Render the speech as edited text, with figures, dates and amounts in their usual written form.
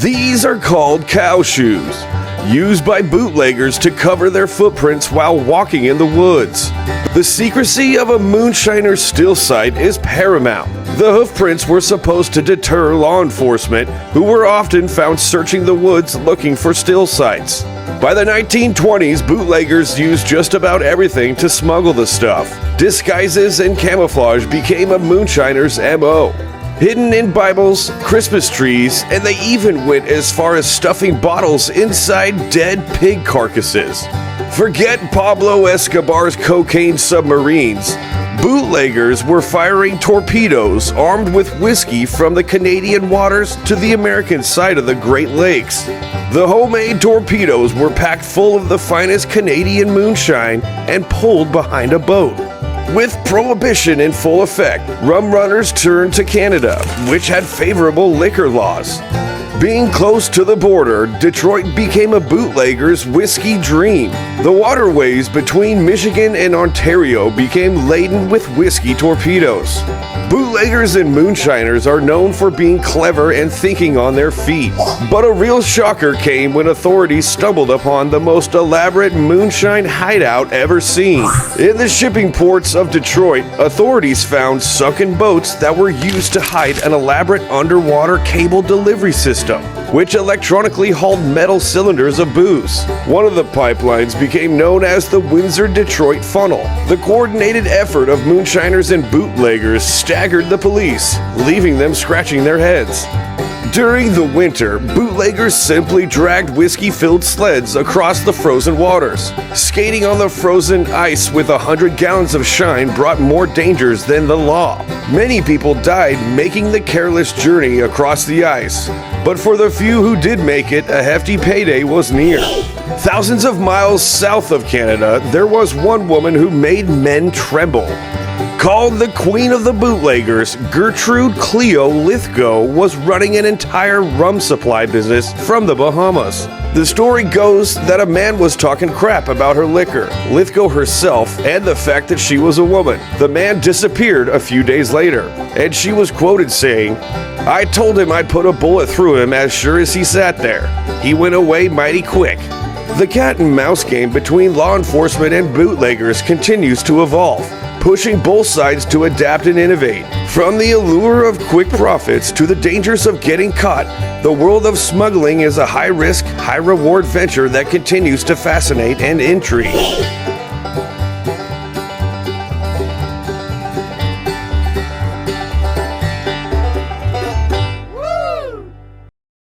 These are called cow shoes, used by bootleggers to cover their footprints while walking in the woods. The secrecy of a moonshiner's still site is paramount. The hoofprints were supposed to deter law enforcement, who were often found searching the woods looking for still sites. By the 1920s, bootleggers used just about everything to smuggle the stuff. Disguises and camouflage became a moonshiner's MO. Hidden in Bibles, Christmas trees, and they even went as far as stuffing bottles inside dead pig carcasses. Forget Pablo Escobar's cocaine submarines. Bootleggers were firing torpedoes armed with whiskey from the Canadian waters to the American side of the Great Lakes. The homemade torpedoes were packed full of the finest Canadian moonshine and pulled behind a boat. With Prohibition in full effect, rum runners turned to Canada, which had favorable liquor laws. Being close to the border, Detroit became a bootlegger's whiskey dream. The waterways between Michigan and Ontario became laden with whiskey torpedoes. Bootleggers and moonshiners are known for being clever and thinking on their feet. But a real shocker came when authorities stumbled upon the most elaborate moonshine hideout ever seen. In the shipping ports of Detroit, authorities found sunken boats that were used to hide an elaborate underwater cable delivery system, which electronically hauled metal cylinders of booze. One of the pipelines became known as the Windsor-Detroit Funnel. The coordinated effort of moonshiners and bootleggers staggered the police, leaving them scratching their heads. During the winter, bootleggers simply dragged whiskey-filled sleds across the frozen waters. Skating on the frozen ice with 100 gallons of shine brought more dangers than the law. Many people died making the careless journey across the ice, but for the few who did make it, a hefty payday was near. Thousands of miles south of Canada, there was one woman who made men tremble. Called the Queen of the Bootleggers, Gertrude Cleo Lithgow was running an entire rum supply business from the Bahamas. The story goes that a man was talking crap about her liquor, Lithgow herself, and the fact that she was a woman. The man disappeared a few days later, and she was quoted saying, "I told him I'd put a bullet through him as sure as he sat there. He went away mighty quick." The cat and mouse game between law enforcement and bootleggers continues to evolve, pushing both sides to adapt and innovate. From the allure of quick profits to the dangers of getting caught, the world of smuggling is a high-risk, high-reward venture that continues to fascinate and intrigue.